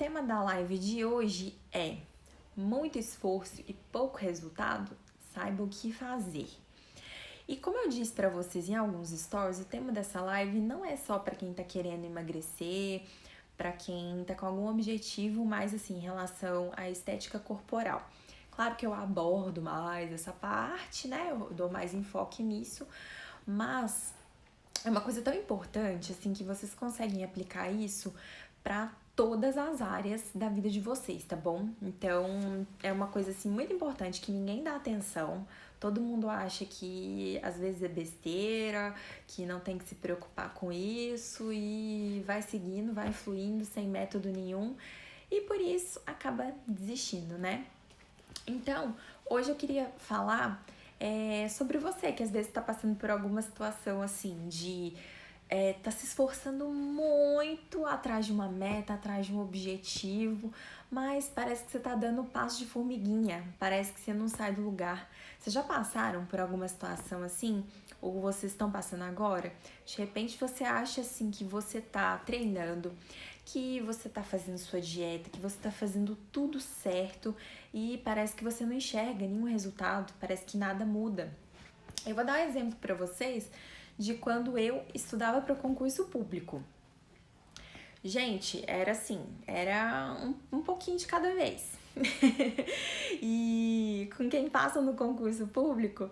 tema da live de hoje é muito esforço e pouco resultado, saiba o que fazer. E como eu disse pra vocês em alguns stories, o tema dessa live não é só pra quem tá querendo emagrecer, pra quem tá com algum objetivo mais assim em relação à estética corporal. Claro que eu abordo mais essa parte, né? Eu dou mais enfoque nisso, mas é uma coisa tão importante assim que vocês conseguem aplicar isso pra todas as áreas da vida de vocês, tá bom? Então, é uma coisa assim muito importante que ninguém dá atenção. Todo mundo acha que às vezes é besteira, que não tem que se preocupar com isso e vai seguindo, vai fluindo sem método nenhum e por isso acaba desistindo, né? Então, hoje eu queria falar sobre você que às vezes está passando por alguma situação assim de tá se esforçando muito atrás de uma meta, atrás de um objetivo, mas parece que você tá dando passo de formiguinha, parece que você não sai do lugar. Vocês já passaram por alguma situação assim? Ou vocês estão passando agora? De repente você acha assim que você tá treinando, que você tá fazendo sua dieta, que você tá fazendo tudo certo e parece que você não enxerga nenhum resultado, parece que nada muda. Eu vou dar um exemplo para vocês de quando eu estudava para o concurso público. Gente, era assim, era um pouquinho de cada vez. E com quem passa no concurso público,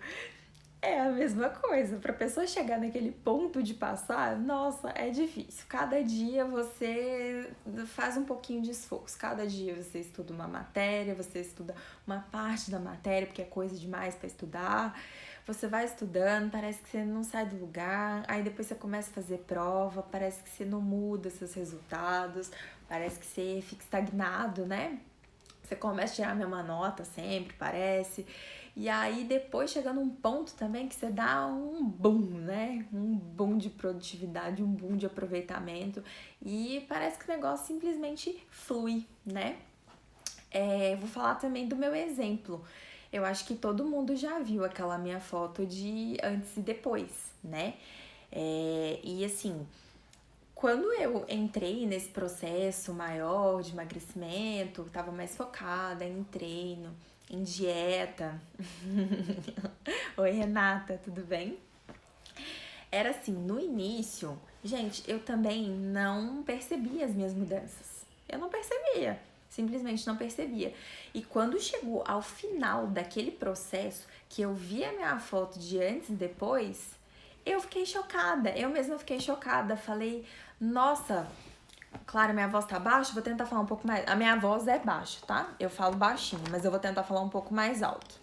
é a mesma coisa. Para a pessoa chegar naquele ponto de passar, nossa, é difícil. Cada dia você faz um pouquinho de esforço. Cada dia você estuda uma matéria, você estuda uma parte da matéria, porque é coisa demais para estudar. Você vai estudando, parece que você não sai do lugar, aí depois você começa a fazer prova, parece que você não muda seus resultados, parece que você fica estagnado, né? Você começa a tirar a mesma nota sempre, parece. E aí depois chega num ponto também que você dá um boom, né? Um boom de produtividade, um boom de aproveitamento. E parece que o negócio simplesmente flui, né? Vou falar também do meu exemplo. Eu acho que todo mundo já viu aquela minha foto de antes e depois, né? E assim, quando eu entrei nesse processo maior de emagrecimento, tava mais focada em treino, em dieta. Oi, Renata, tudo bem? Era assim, no início, gente, eu também não percebia as minhas mudanças. Eu não percebia, simplesmente não percebia. E quando chegou ao final daquele processo, que eu vi a minha foto de antes e depois, eu fiquei chocada. Eu mesma fiquei chocada. Falei, nossa, claro, minha voz tá baixa, vou tentar falar um pouco mais. A minha voz é baixa, tá? Eu falo baixinho, mas eu vou tentar falar um pouco mais alto.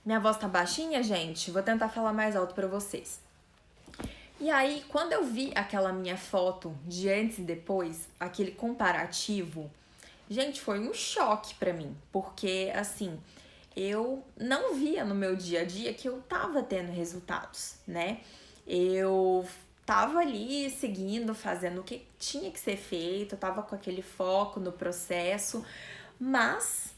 Minha voz tá baixinha, gente? Vou tentar falar mais alto pra vocês. E aí, quando eu vi aquela minha foto de antes e depois, aquele comparativo, gente, foi um choque pra mim, porque assim, eu não via no meu dia a dia que eu tava tendo resultados, né? Eu tava ali seguindo, fazendo o que tinha que ser feito, eu tava com aquele foco no processo, mas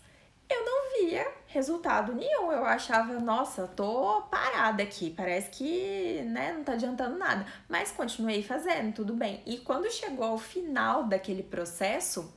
eu não via resultado nenhum. Eu achava, nossa, tô parada aqui, parece que, né, não tá adiantando nada. Mas continuei fazendo, tudo bem. E quando chegou ao final daquele processo,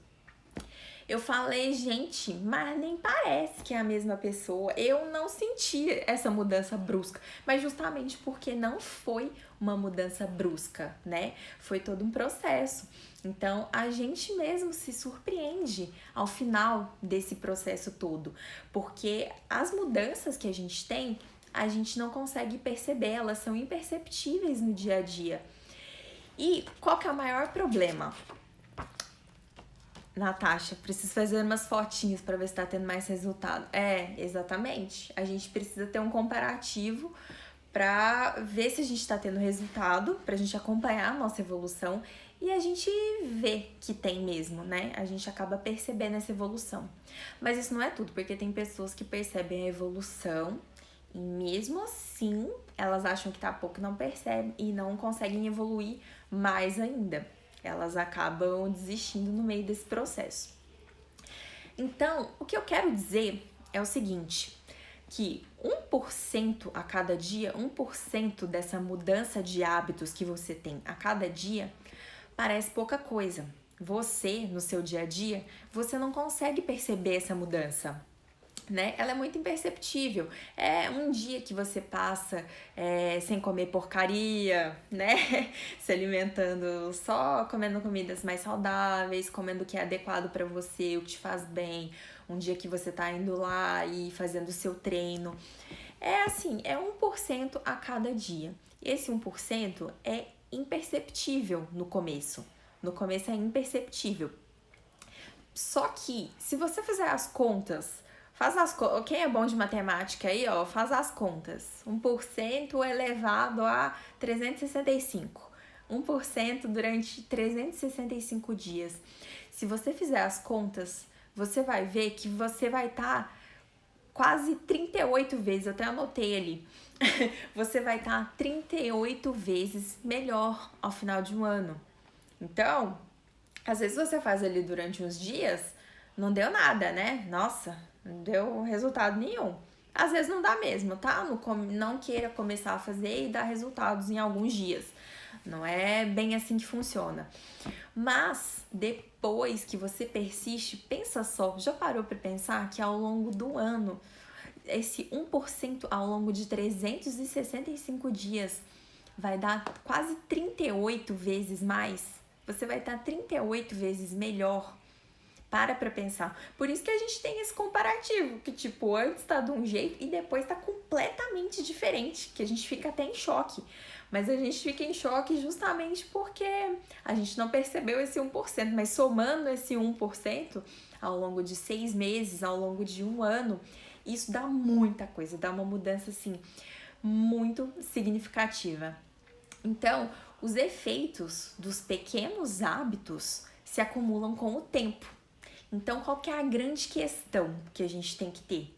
eu falei, gente, mas nem parece que é a mesma pessoa. Eu não senti essa mudança brusca, mas justamente porque não foi uma mudança brusca, né? Foi todo um processo. Então, a gente mesmo se surpreende ao final desse processo todo, porque as mudanças que a gente tem, a gente não consegue perceber, elas são imperceptíveis no dia a dia. E qual que é o maior problema? Natasha, preciso fazer umas fotinhas para ver se tá tendo mais resultado. Exatamente. A gente precisa ter um comparativo para ver se a gente tá tendo resultado, pra gente acompanhar a nossa evolução e a gente vê que tem mesmo, né? A gente acaba percebendo essa evolução. Mas isso não é tudo, porque tem pessoas que percebem a evolução e mesmo assim elas acham que tá pouco e não percebem e não conseguem evoluir mais ainda. Elas acabam desistindo no meio desse processo. Então, o que eu quero dizer é o seguinte, que 1% a cada dia, 1% dessa mudança de hábitos que você tem a cada dia, Parece pouca coisa. Você, no seu dia a dia, você não consegue perceber essa mudança, né? Ela é muito imperceptível. É um dia que você passa sem comer porcaria, né? Se alimentando só comendo comidas mais saudáveis, comendo o que é adequado para você, o que te faz bem. Um dia que você tá indo lá e fazendo o seu treino. É assim, é 1% a cada dia. Esse 1% é imperceptível no começo. No começo é imperceptível. Só que, se você fizer as contas, quem é bom de matemática aí, ó, faz as contas. 1% elevado a 365. 1% durante 365 dias. Se você fizer as contas, você vai ver que você vai estar quase 38 vezes, eu até anotei ali. Você vai estar 38 vezes melhor ao final de um ano. Então, às vezes você faz ali durante uns dias, não deu nada, né? Nossa, não deu resultado nenhum. Às vezes não dá mesmo, tá? Não queira começar a fazer e dar resultados em alguns dias. Não é bem assim que funciona. Mas depois que você persiste, pensa só, já parou para pensar que ao longo do ano, esse 1% ao longo de 365 dias vai dar quase 38 vezes mais? Você vai estar 38 vezes melhor. Para pra pensar. Por isso que a gente tem esse comparativo, que tipo, antes tá de um jeito e depois tá completamente diferente, que a gente fica até em choque. Mas a gente fica em choque justamente porque a gente não percebeu esse 1%, mas somando esse 1% ao longo de 6 meses, ao longo de um ano, isso dá muita coisa, dá uma mudança assim, muito significativa. Então, os efeitos dos pequenos hábitos se acumulam com o tempo. Então, qual que é a grande questão que a gente tem que ter?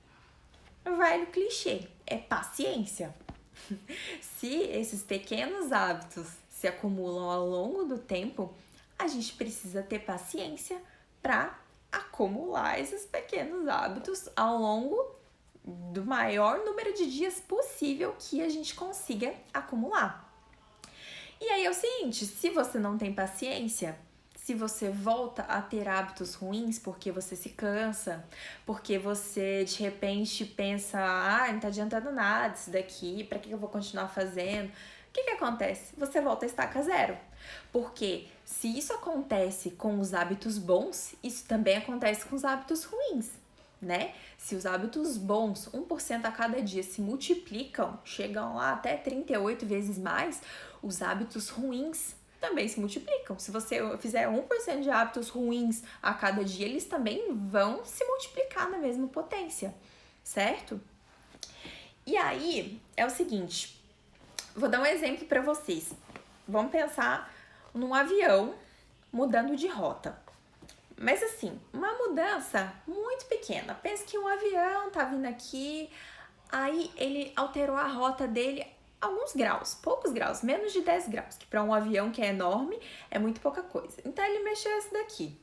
Vai no clichê, é paciência. Se esses pequenos hábitos se acumulam ao longo do tempo, a gente precisa ter paciência para acumular esses pequenos hábitos ao longo do maior número de dias possível que a gente consiga acumular. E aí é o seguinte, se você não tem paciência, se você volta a ter hábitos ruins porque você se cansa, porque você de repente pensa, não tá adiantando nada isso daqui, pra que eu vou continuar fazendo? O que acontece? Você volta a estaca zero. Porque se isso acontece com os hábitos bons, isso também acontece com os hábitos ruins, né? Se os hábitos bons, 1% a cada dia, se multiplicam, chegam lá até 38 vezes mais, os hábitos ruins também se multiplicam. Se você fizer 1% de hábitos ruins a cada dia, eles também vão se multiplicar na mesma potência, certo? E aí, é o seguinte, vou dar um exemplo para vocês. Vamos pensar num avião mudando de rota. Mas assim, uma mudança muito pequena. Pensa que um avião tá vindo aqui, aí ele alterou a rota dele alguns graus, poucos graus, menos de 10 graus, que para um avião que é enorme é muito pouca coisa. Então ele mexeu esse daqui.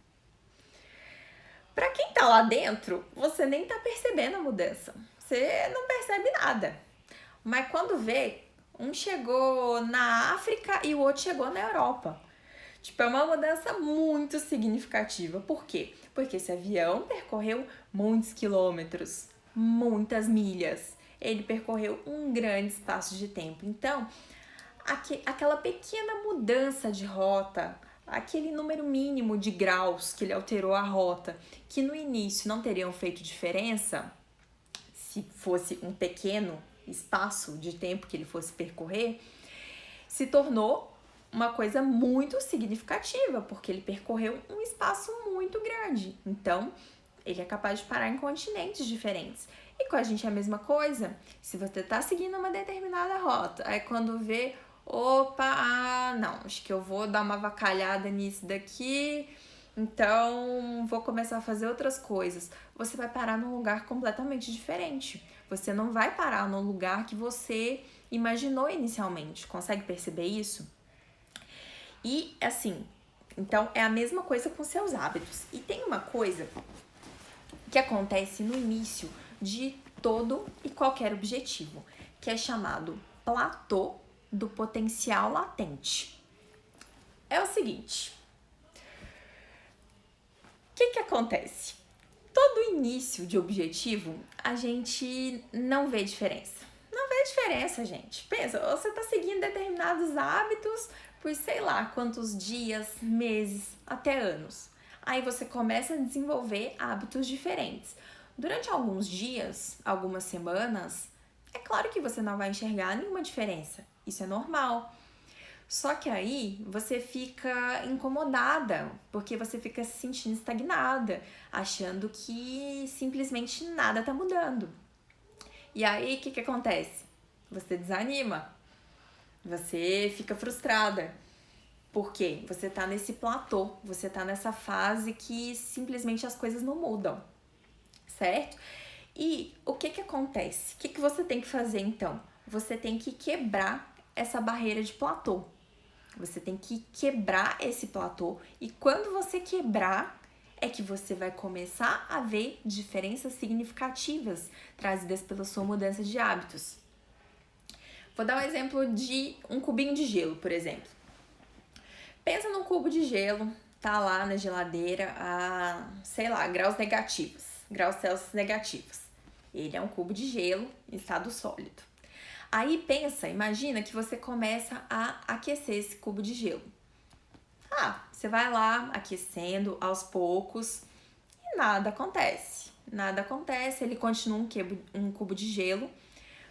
Para quem tá lá dentro, você nem tá percebendo a mudança. Você não percebe nada. Mas quando vê, um chegou na África e o outro chegou na Europa. Tipo, é uma mudança muito significativa. Por quê? Porque esse avião percorreu muitos quilômetros, muitas milhas. Ele percorreu um grande espaço de tempo. Então, aquela pequena mudança de rota, aquele número mínimo de graus que ele alterou a rota, que no início não teriam feito diferença, se fosse um pequeno espaço de tempo que ele fosse percorrer, se tornou uma coisa muito significativa, porque ele percorreu um espaço muito grande. Então, ele é capaz de parar em continentes diferentes. E com a gente é a mesma coisa. Se você tá seguindo uma determinada rota, aí quando vê, opa, não, acho que eu vou dar uma avacalhada nisso daqui, então vou começar a fazer outras coisas. Você vai parar num lugar completamente diferente. Você não vai parar no lugar que você imaginou inicialmente. Consegue perceber isso? E assim, então é a mesma coisa com seus hábitos. E tem uma coisa que acontece no início de todo e qualquer objetivo, que é chamado platô do potencial latente. é o seguinte. O que acontece? Todo início de objetivo, a gente não vê diferença. Não vê diferença, gente. Pensa, você tá seguindo determinados hábitos por sei lá quantos dias, meses, até anos. Aí você começa a desenvolver hábitos diferentes. Durante alguns dias, algumas semanas, é claro que você não vai enxergar nenhuma diferença. Isso é normal. Só que aí você fica incomodada, porque você fica se sentindo estagnada, achando que simplesmente nada tá mudando. E aí o que acontece? Você desanima, você fica frustrada. Por quê? Você tá nesse platô, você tá nessa fase que simplesmente as coisas não mudam, certo? E o que acontece? O que você tem que fazer então? Você tem que quebrar essa barreira de platô. Você tem que quebrar esse platô e quando você quebrar é que você vai começar a ver diferenças significativas trazidas pela sua mudança de hábitos. Vou dar um exemplo de um cubinho de gelo, por exemplo. Pensa num cubo de gelo, tá lá na geladeira a, sei lá, graus Celsius negativos. Ele é um cubo de gelo em estado sólido. Aí pensa, imagina que você começa a aquecer esse cubo de gelo. Você vai lá aquecendo aos poucos e nada acontece. Nada acontece, ele continua um cubo de gelo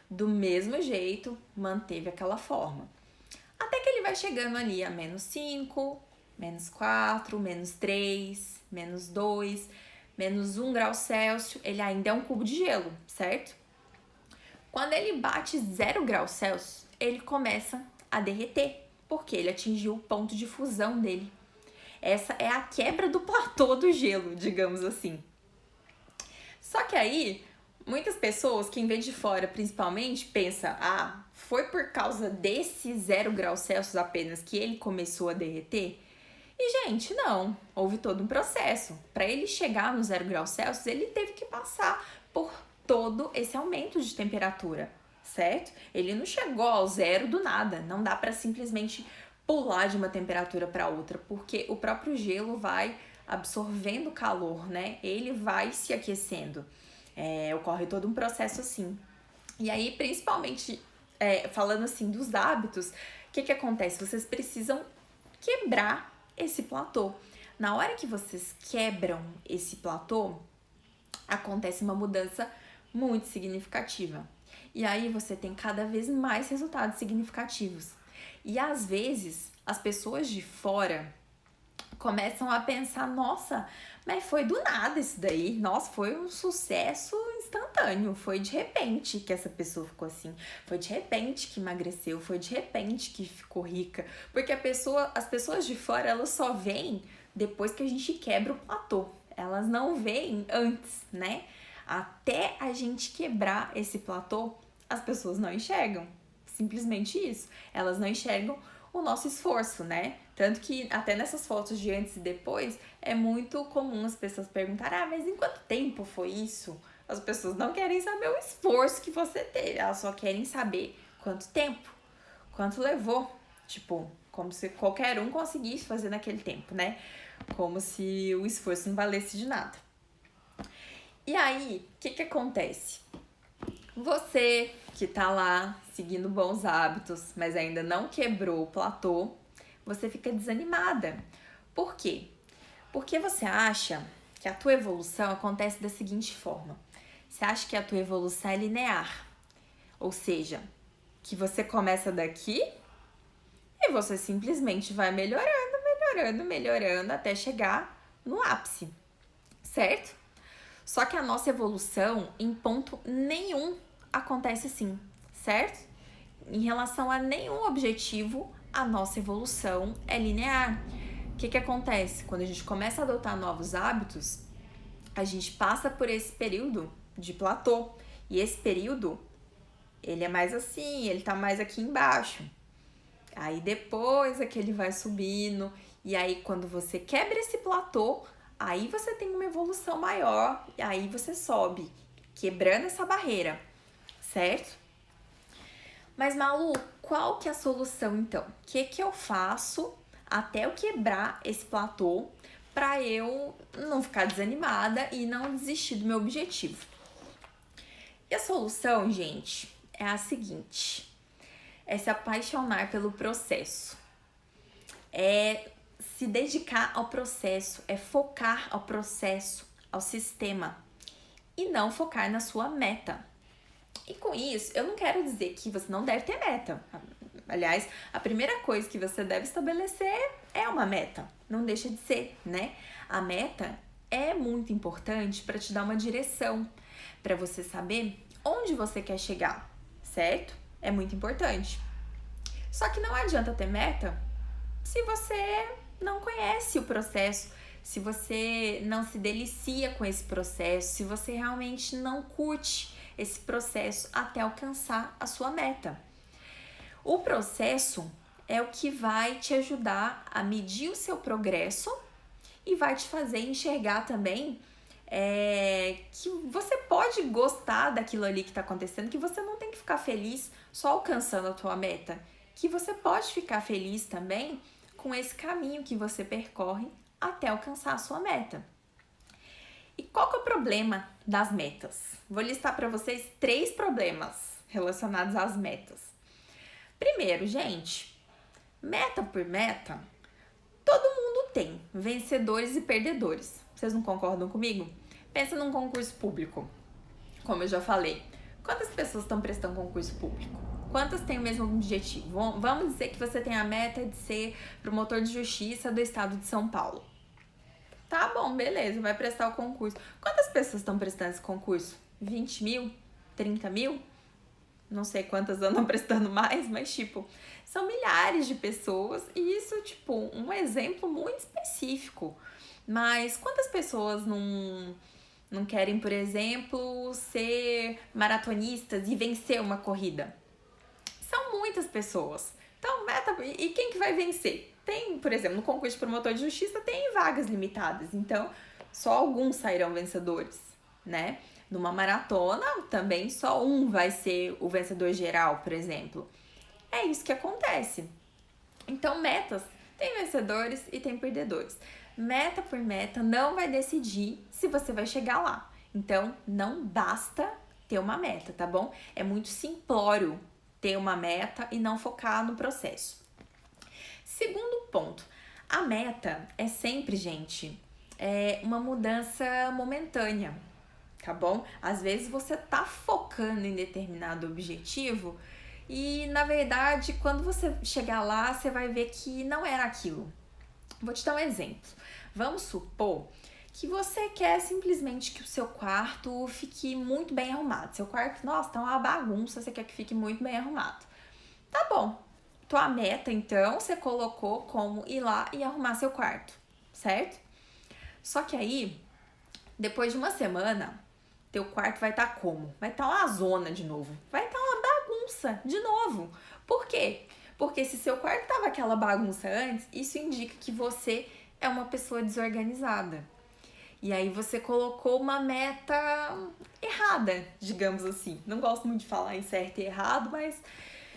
do mesmo jeito, manteve aquela forma. Até que ele vai chegando ali a -5, -4, -3, -2, -1 grau Celsius, ele ainda é um cubo de gelo, certo? Quando ele bate 0 graus Celsius, ele começa a derreter, porque ele atingiu o ponto de fusão dele. Essa é a quebra do platô do gelo, digamos assim. Só que aí, muitas pessoas, quem vê de fora principalmente, pensa, foi por causa desse 0 graus Celsius apenas que ele começou a derreter? E, gente, não. Houve todo um processo. Para ele chegar no 0 graus Celsius, ele teve que passar por todo esse aumento de temperatura, certo? Ele não chegou ao zero do nada, não dá para simplesmente pular de uma temperatura para outra, porque o próprio gelo vai absorvendo calor, né? Ele vai se aquecendo, ocorre todo um processo assim. E aí, principalmente, falando assim dos hábitos, o que acontece? Vocês precisam quebrar esse platô. Na hora que vocês quebram esse platô, acontece uma mudança muito significativa. E aí você tem cada vez mais resultados significativos. E às vezes as pessoas de fora começam a pensar, nossa, mas foi do nada isso daí. Nossa, foi um sucesso instantâneo. Foi de repente que essa pessoa ficou assim. Foi de repente que emagreceu. Foi de repente que ficou rica. Porque as pessoas de fora, elas só veem depois que a gente quebra o platô. Elas não veem antes, né? Até a gente quebrar esse platô, as pessoas não enxergam. Simplesmente isso. Elas não enxergam o nosso esforço, né? Tanto que até nessas fotos de antes e depois, é muito comum as pessoas perguntarem, mas em quanto tempo foi isso? As pessoas não querem saber o esforço que você teve, elas só querem saber quanto tempo, quanto levou. Tipo, como se qualquer um conseguisse fazer naquele tempo, né? Como se o esforço não valesse de nada. E aí, o que acontece? Você que tá lá seguindo bons hábitos, mas ainda não quebrou o platô, você fica desanimada. Por quê? Porque você acha que a tua evolução acontece da seguinte forma. Você acha que a tua evolução é linear. Ou seja, que você começa daqui e você simplesmente vai melhorando até chegar no ápice, certo? Só que a nossa evolução, em ponto nenhum, acontece assim, certo? Em relação a nenhum objetivo, a nossa evolução é linear. O que acontece? Quando a gente começa a adotar novos hábitos, a gente passa por esse período de platô. E esse período, ele é mais assim, ele tá mais aqui embaixo. Aí depois é que ele vai subindo. E aí quando você quebra esse platô, aí você tem uma evolução maior e aí você sobe, quebrando essa barreira, certo? Mas Malu, qual que é a solução então? O que eu faço até eu quebrar esse platô para eu não ficar desanimada e não desistir do meu objetivo. E a solução, gente, é a seguinte: é se apaixonar pelo processo, é se dedicar ao processo, é focar ao processo, ao sistema e não focar na sua meta. E com isso, eu não quero dizer que você não deve ter meta. Aliás, a primeira coisa que você deve estabelecer é uma meta. Não deixa de ser, né? A meta é muito importante para te dar uma direção, para você saber onde você quer chegar, certo? É muito importante. Só que não adianta ter meta se você não conhece o processo, se você não se delicia com esse processo, se você realmente não curte esse processo até alcançar a sua meta. O processo é o que vai te ajudar a medir o seu progresso e vai te fazer enxergar também que você pode gostar daquilo ali que está acontecendo, que você não tem que ficar feliz só alcançando a tua meta, que você pode ficar feliz também com esse caminho que você percorre até alcançar a sua meta. E qual que é o problema das metas? Vou listar para vocês 3 problemas relacionados às metas. Primeiro, gente, meta por meta, todo mundo tem vencedores e perdedores. Vocês não concordam comigo? Pensa num concurso público. Como eu já falei, quantas pessoas estão prestando concurso público? Quantas têm o mesmo objetivo? Vamos dizer que você tem a meta de ser promotor de justiça do estado de São Paulo. Tá bom, beleza, vai prestar o concurso. Quantas pessoas estão prestando esse concurso? 20 mil? 30 mil? Não sei quantas andam prestando mais, mas, são milhares de pessoas e isso, um exemplo muito específico. Mas quantas pessoas não querem, por exemplo, ser maratonistas e vencer uma corrida? São muitas pessoas. Então, e quem que vai vencer? Tem, por exemplo, no concurso de promotor de justiça tem vagas limitadas, então só alguns sairão vencedores, né? Numa maratona, também só um vai ser o vencedor geral, por exemplo. É isso que acontece. Então, metas tem vencedores e tem perdedores. Meta por meta não vai decidir se você vai chegar lá. Então, não basta ter uma meta, tá bom? É muito simplório ter uma meta e não focar no processo. Segundo ponto, a meta é sempre, gente, uma mudança momentânea, tá bom? Às vezes você tá focando em determinado objetivo e, na verdade, quando você chegar lá, você vai ver que não era aquilo. Vou te dar um exemplo. Vamos supor que você quer simplesmente que o seu quarto fique muito bem arrumado. Seu quarto, nossa, tá uma bagunça, você quer que fique muito bem arrumado. Tá bom. Tua meta, então, você colocou como ir lá e arrumar seu quarto, certo? Só que aí, depois de uma semana, teu quarto vai estar como? Vai estar uma zona de novo. Vai estar uma bagunça de novo. Por quê? Porque se seu quarto tava aquela bagunça antes, isso indica que você é uma pessoa desorganizada. E aí você colocou uma meta errada, digamos assim. Não gosto muito de falar em certo e errado, mas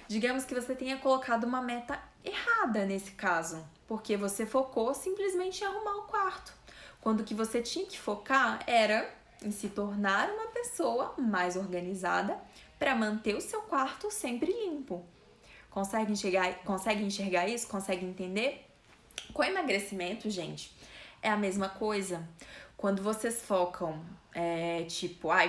digamos que você tenha colocado uma meta errada nesse caso, porque você focou simplesmente em arrumar o quarto, quando o que você tinha que focar era em se tornar uma pessoa mais organizada para manter o seu quarto sempre limpo. Consegue enxergar isso? Consegue entender? Com emagrecimento, gente, é a mesma coisa. Quando vocês focam,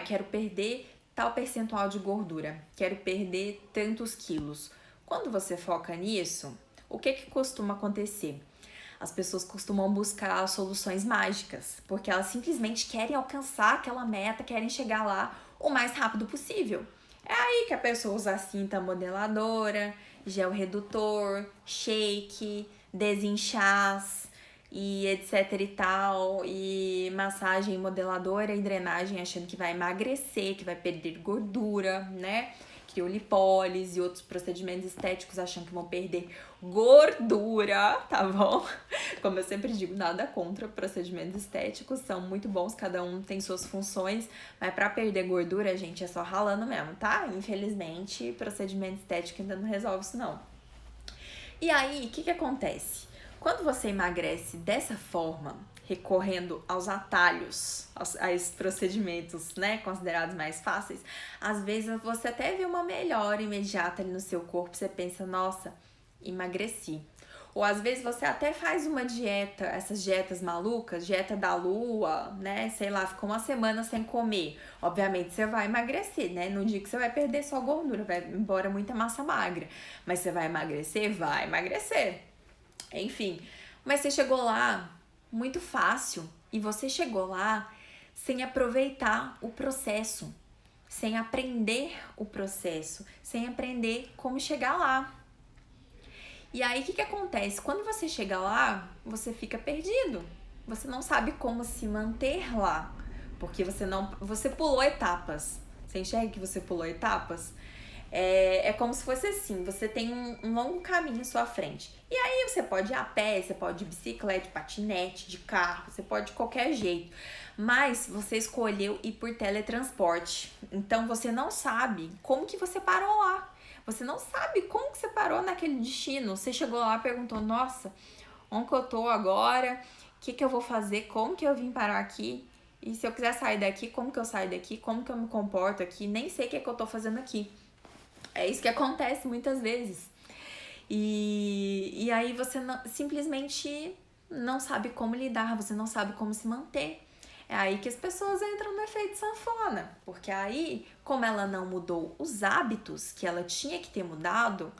quero perder tal percentual de gordura, quero perder tantos quilos. Quando você foca nisso, o que costuma acontecer? As pessoas costumam buscar soluções mágicas, porque elas simplesmente querem alcançar aquela meta, querem chegar lá o mais rápido possível. É aí que a pessoa usa cinta modeladora, gel redutor, shake, desinchás e etc e tal, e massagem modeladora e drenagem achando que vai emagrecer, que vai perder gordura, né? Criolipólise e outros procedimentos estéticos achando que vão perder gordura, tá bom? Como eu sempre digo, nada contra procedimentos estéticos, são muito bons, cada um tem suas funções, mas pra perder gordura, gente, é só ralando mesmo, tá? Infelizmente, procedimento estético ainda não resolve isso, não. E aí, o que acontece? Quando você emagrece dessa forma, recorrendo aos atalhos, a esses procedimentos, né, considerados mais fáceis, às vezes você até vê uma melhora imediata ali no seu corpo, você pensa, nossa, emagreci. Ou às vezes você até faz uma dieta, essas dietas malucas, dieta da lua, né? Sei lá, ficou uma semana sem comer. Obviamente você vai emagrecer, né? Não digo que você vai perder só gordura, vai embora muita massa magra. Mas você vai emagrecer? Vai emagrecer. Enfim, mas você chegou lá muito fácil e você chegou lá sem aproveitar o processo, sem aprender o processo, sem aprender como chegar lá. E aí, o que acontece? Quando você chega lá, você fica perdido. Você não sabe como se manter lá, porque você pulou etapas. Você enxerga que você pulou etapas? É como se fosse assim, você tem um longo caminho à sua frente. E aí você pode ir a pé, você pode ir de bicicleta, de patinete, de carro, você pode de qualquer jeito. Mas você escolheu ir por teletransporte. Então você não sabe como que você parou lá. Você não sabe como que você parou naquele destino. Você chegou lá e perguntou, nossa, onde que eu tô agora? O que eu vou fazer? Como que eu vim parar aqui? E se eu quiser sair daqui, como que eu saio daqui? Como que eu me comporto aqui? Nem sei o que eu tô fazendo aqui. É isso que acontece muitas vezes. E aí você simplesmente não sabe como lidar, você não sabe como se manter. É aí que as pessoas entram no efeito sanfona, porque aí, como ela não mudou os hábitos que ela tinha que ter mudado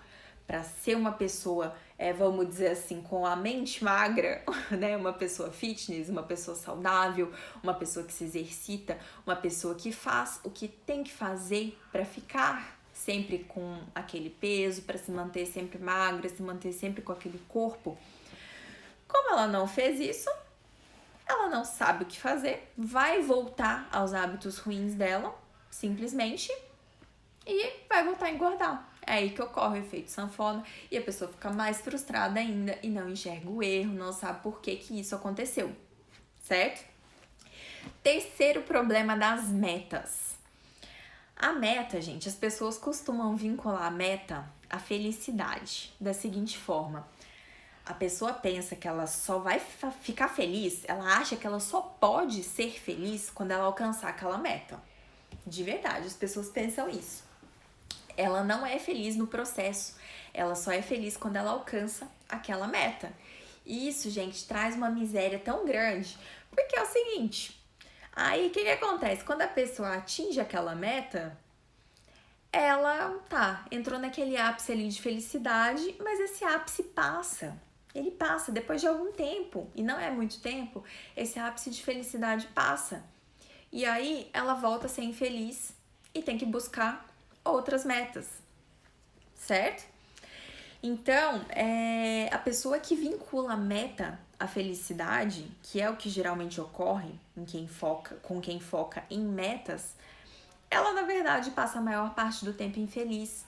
para ser uma pessoa, vamos dizer assim, com a mente magra, né? Uma pessoa fitness, uma pessoa saudável, uma pessoa que se exercita, uma pessoa que faz o que tem que fazer para ficar sempre com aquele peso, para se manter sempre magra, se manter sempre com aquele corpo. Como ela não fez isso, ela não sabe o que fazer, vai voltar aos hábitos ruins dela, simplesmente, e vai voltar a engordar. É aí que ocorre o efeito sanfona e a pessoa fica mais frustrada ainda e não enxerga o erro, não sabe por que isso aconteceu, certo? Terceiro problema das metas. A meta, gente, as pessoas costumam vincular a meta à felicidade da seguinte forma. A pessoa pensa que ela só vai ficar feliz, ela acha que ela só pode ser feliz quando ela alcançar aquela meta. De verdade, as pessoas pensam isso. Ela não é feliz no processo, ela só é feliz quando ela alcança aquela meta. E isso, gente, traz uma miséria tão grande, porque é o seguinte, aí o que acontece? Quando a pessoa atinge aquela meta, ela entrou naquele ápice ali de felicidade, mas esse ápice passa. Ele passa depois de algum tempo, e não é muito tempo, esse ápice de felicidade passa. E aí ela volta a ser infeliz e tem que buscar outras metas, certo? Então, a pessoa que vincula a meta à felicidade, que é o que geralmente ocorre com quem foca em metas, ela na verdade passa a maior parte do tempo infeliz.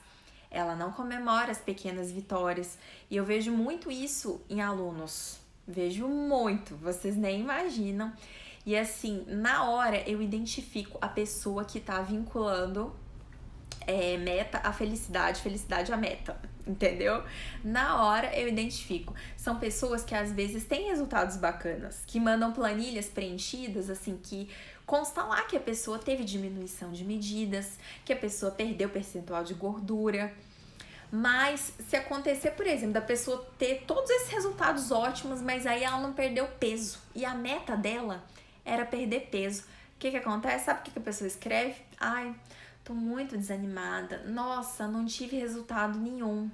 Ela não comemora as pequenas vitórias. E eu vejo muito isso em alunos. Vejo muito, vocês nem imaginam. E assim, na hora eu identifico a pessoa que tá vinculando meta à felicidade, felicidade à meta, entendeu? Na hora eu identifico. São pessoas que às vezes têm resultados bacanas, que mandam planilhas preenchidas, assim, que consta lá que a pessoa teve diminuição de medidas, que a pessoa perdeu percentual de gordura. Mas se acontecer, por exemplo, da pessoa ter todos esses resultados ótimos, mas aí ela não perdeu peso e a meta dela era perder peso, o que acontece? Sabe o que a pessoa escreve? Ai, tô muito desanimada. Nossa, não tive resultado nenhum.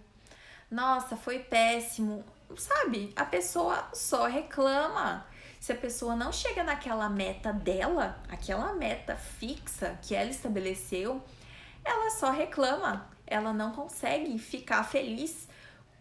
Nossa, foi péssimo. Sabe? A pessoa só reclama. Se a pessoa não chega naquela meta dela, aquela meta fixa que ela estabeleceu, ela só reclama. Ela não consegue ficar feliz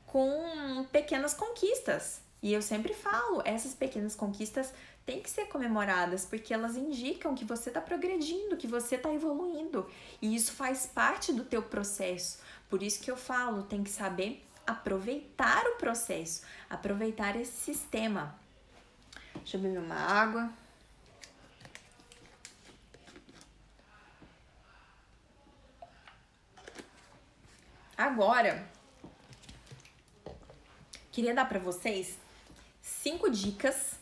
com pequenas conquistas. E eu sempre falo, essas pequenas conquistas têm que ser comemoradas, porque elas indicam que você está progredindo, que você está evoluindo. E isso faz parte do teu processo. Por isso que eu falo, tem que saber aproveitar o processo, aproveitar esse sistema. Deixa eu beber uma água. Agora, queria dar para vocês 5 dicas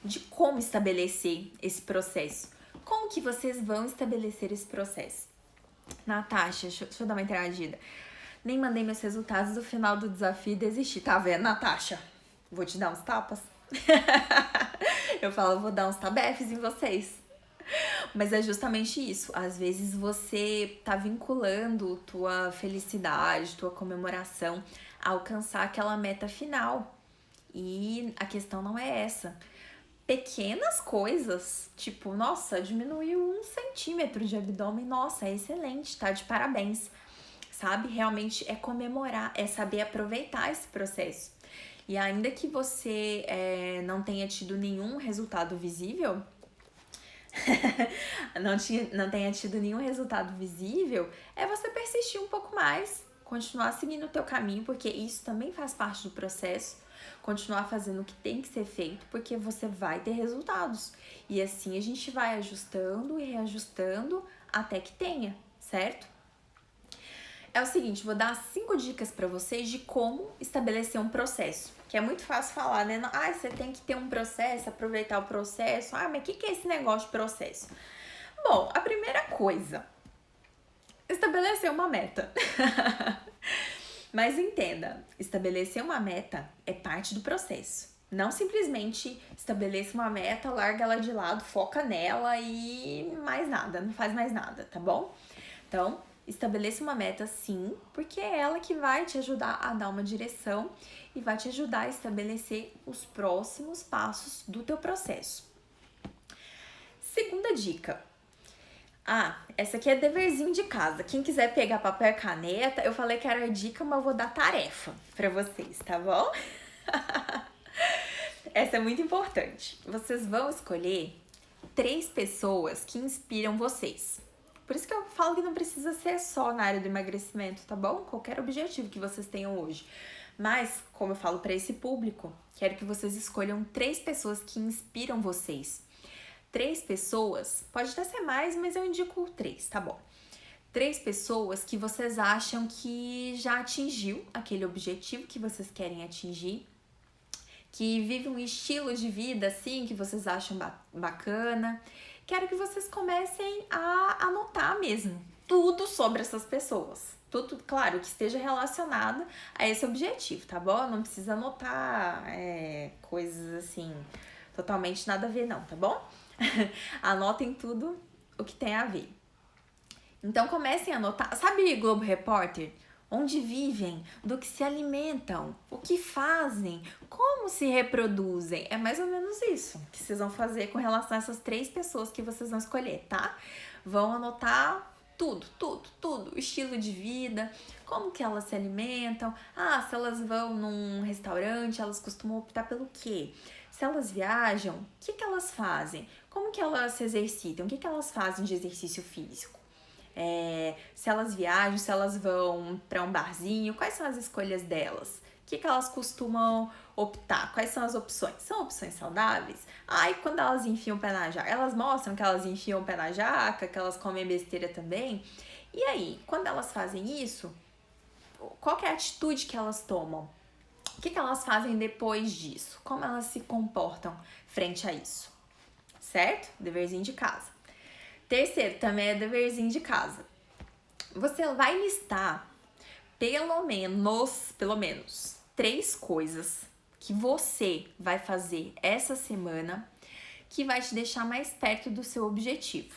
de como estabelecer esse processo. Como que vocês vão estabelecer esse processo? Natasha, deixa eu dar uma interagida. Nem mandei meus resultados do final do desafio e desisti. Tá vendo, Natasha? Vou te dar uns tapas. Eu falo, vou dar uns tabefes em vocês. Mas é justamente isso. Às vezes você tá vinculando tua felicidade, tua comemoração a alcançar aquela meta final. E a questão não é essa. Pequenas coisas, tipo, nossa, diminuiu 1 centímetro de abdômen, nossa, é excelente, tá de parabéns, sabe? Realmente é comemorar, é saber aproveitar esse processo. E ainda que você não tenha tido nenhum resultado visível, não tenha tido nenhum resultado visível, é você persistir um pouco mais, continuar seguindo o teu caminho, porque isso também faz parte do processo. Continuar fazendo o que tem que ser feito, porque você vai ter resultados. E assim a gente vai ajustando e reajustando até que tenha, certo? É o seguinte, vou dar 5 dicas para vocês de como estabelecer um processo. Que é muito fácil falar, né? Ah, você tem que ter um processo, aproveitar o processo. Ah, mas o que é esse negócio de processo? Bom, a primeira coisa, estabelecer uma meta. Mas entenda, estabelecer uma meta é parte do processo. Não simplesmente estabeleça uma meta, larga ela de lado, foca nela e mais nada, não faz mais nada, tá bom? Então, estabeleça uma meta sim, porque é ela que vai te ajudar a dar uma direção e vai te ajudar a estabelecer os próximos passos do teu processo. Segunda dica. Essa aqui é deverzinho de casa. Quem quiser pegar papel e caneta, eu falei que era dica, mas eu vou dar tarefa pra vocês, tá bom? Essa é muito importante. Vocês vão escolher 3 pessoas que inspiram vocês. Por isso que eu falo que não precisa ser só na área do emagrecimento, tá bom? Qualquer objetivo que vocês tenham hoje. Mas, como eu falo pra esse público, quero que vocês escolham 3 pessoas que inspiram vocês. 3 pessoas, pode até ser mais, mas eu indico 3, tá bom? 3 pessoas que vocês acham que já atingiu aquele objetivo que vocês querem atingir, que vive um estilo de vida assim que vocês acham bacana. Quero que vocês comecem a anotar mesmo tudo sobre essas pessoas. Tudo, claro, que esteja relacionado a esse objetivo, tá bom? Não precisa anotar coisas assim, totalmente nada a ver não, tá bom? Anotem tudo o que tem a ver. Então comecem a anotar. Sabe Globo Repórter? Onde vivem, do que se alimentam, o que fazem, como se reproduzem. É mais ou menos isso que vocês vão fazer com relação a essas 3 pessoas que vocês vão escolher, tá? Vão anotar tudo. O estilo de vida, como que elas se alimentam. Se elas vão num restaurante, elas costumam optar pelo quê? Se elas viajam, o que elas fazem? Como que elas se exercitam? O que elas fazem de exercício físico? Se elas viajam, se elas vão para um barzinho, quais são as escolhas delas? O que elas costumam optar? Quais são as opções? São opções saudáveis? E quando elas enfiam o pé na jaca? Elas mostram que elas enfiam o pé na jaca, que elas comem besteira também? E aí, quando elas fazem isso, qual que é a atitude que elas tomam? O que elas fazem depois disso? Como elas se comportam frente a isso? Certo? Deverzinho de casa. Terceiro, também é deverzinho de casa. Você vai listar pelo menos 3 coisas que você vai fazer essa semana que vai te deixar mais perto do seu objetivo,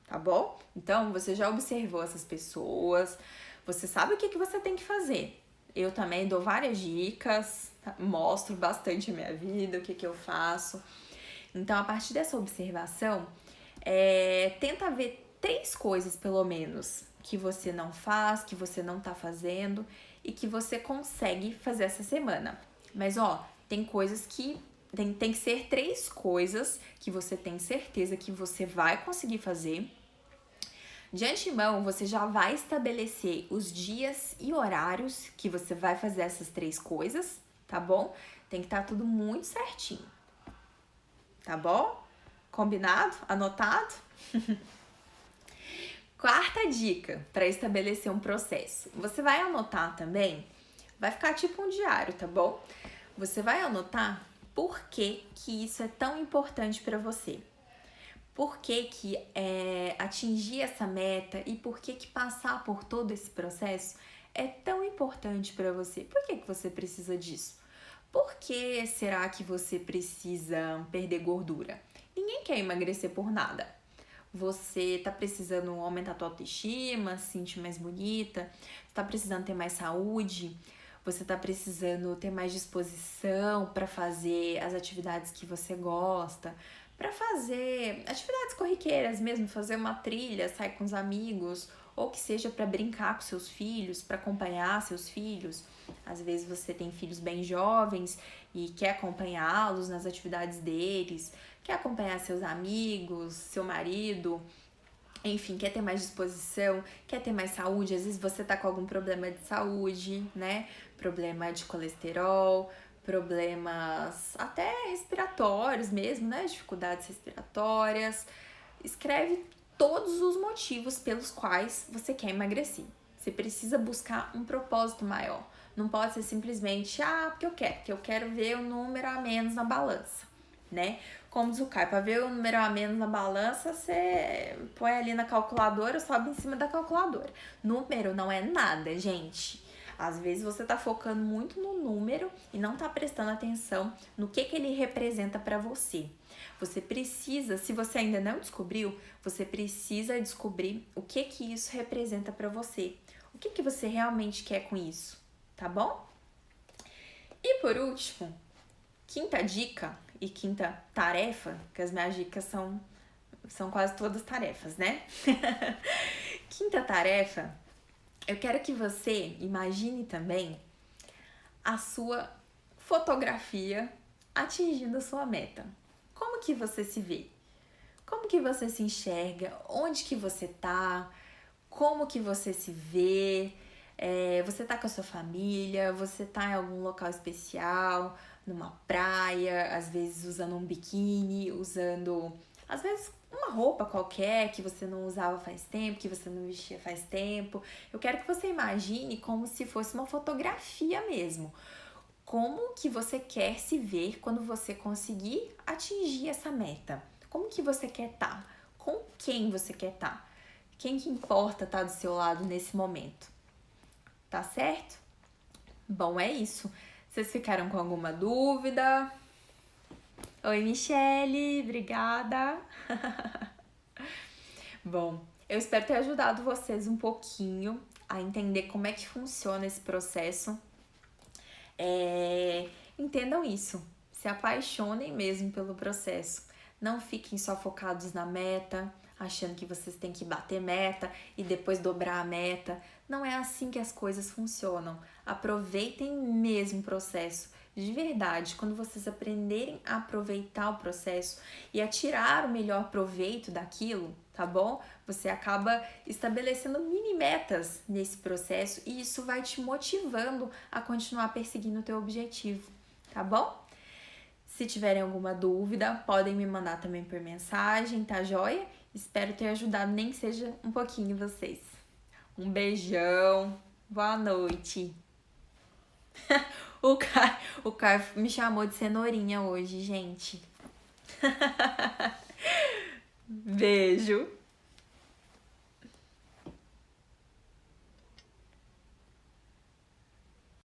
tá bom? Então, você já observou essas pessoas, você sabe o que você tem que fazer. Eu também dou várias dicas, mostro bastante a minha vida, o que eu faço. Então, a partir dessa observação, tenta ver 3 coisas, pelo menos, que você não faz, que você não tá fazendo e que você consegue fazer essa semana. Mas, tem coisas que... Tem que ser 3 coisas que você tem certeza que você vai conseguir fazer. De antemão, você já vai estabelecer os dias e horários que você vai fazer essas 3 coisas, tá bom? Tem que estar tudo muito certinho, tá bom? Combinado? Anotado? Quarta dica para estabelecer um processo. Você vai anotar também, vai ficar tipo um diário, tá bom? Você vai anotar por que que isso é tão importante para você. Por que que atingir essa meta e por que que passar por todo esse processo é tão importante para você. Por que que você precisa disso? Por que será que você precisa perder gordura? Ninguém quer emagrecer por nada. Você tá precisando aumentar a tua autoestima, se sentir mais bonita, você tá precisando ter mais saúde, você tá precisando ter mais disposição para fazer as atividades que você gosta, para fazer atividades corriqueiras mesmo, fazer uma trilha, sair com os amigos, ou que seja para brincar com seus filhos, para acompanhar seus filhos. Às vezes você tem filhos bem jovens e quer acompanhá-los nas atividades deles, quer acompanhar seus amigos, seu marido, enfim, quer ter mais disposição, quer ter mais saúde. Às vezes você tá com algum problema de saúde, né? Problema de colesterol, problemas até respiratórios mesmo, né? Dificuldades respiratórias. Escreve todos os motivos pelos quais você quer emagrecer. Você precisa buscar um propósito maior. Não pode ser simplesmente, porque eu quero ver o número a menos na balança, né? Como diz o Caio, para ver o número a menos na balança, você põe ali na calculadora, sobe em cima da calculadora. Número não é nada, gente. Às vezes você tá focando muito no número e não tá prestando atenção no que ele representa para você. Você precisa, se você ainda não descobriu, você precisa descobrir o que isso representa para você. O que você realmente quer com isso, tá bom? E por último, quinta dica e quinta tarefa, que as minhas dicas são quase todas tarefas, né? Quinta tarefa, eu quero que você imagine também a sua fotografia atingindo a sua meta. Como que você se vê? Como que você se enxerga? Onde que você tá? Como que você se vê? Você tá com a sua família? Você tá em algum local especial? Numa praia? Às vezes usando um biquíni? Usando, às vezes, uma roupa qualquer que você não usava faz tempo, que você não vestia faz tempo. Eu quero que você imagine como se fosse uma fotografia mesmo. Como que você quer se ver quando você conseguir atingir essa meta? Como que você quer estar? Com quem você quer estar? Quem que importa estar do seu lado nesse momento? Tá certo? Bom, é isso. Vocês ficaram com alguma dúvida? Oi, Michele, obrigada. Bom, eu espero ter ajudado vocês um pouquinho a entender como é que funciona esse processo. Entendam isso, se apaixonem mesmo pelo processo. Não fiquem só focados na meta, achando que vocês têm que bater meta e depois dobrar a meta. Não é assim que as coisas funcionam. Aproveitem mesmo o processo. De verdade, quando vocês aprenderem a aproveitar o processo e a tirar o melhor proveito daquilo, tá bom? Você acaba estabelecendo mini metas nesse processo e isso vai te motivando a continuar perseguindo o teu objetivo, tá bom? Se tiverem alguma dúvida, podem me mandar também por mensagem, tá joia? Espero ter ajudado, nem que seja um pouquinho vocês. Um beijão, boa noite. O Caio me chamou de cenourinha hoje, gente. Beijo.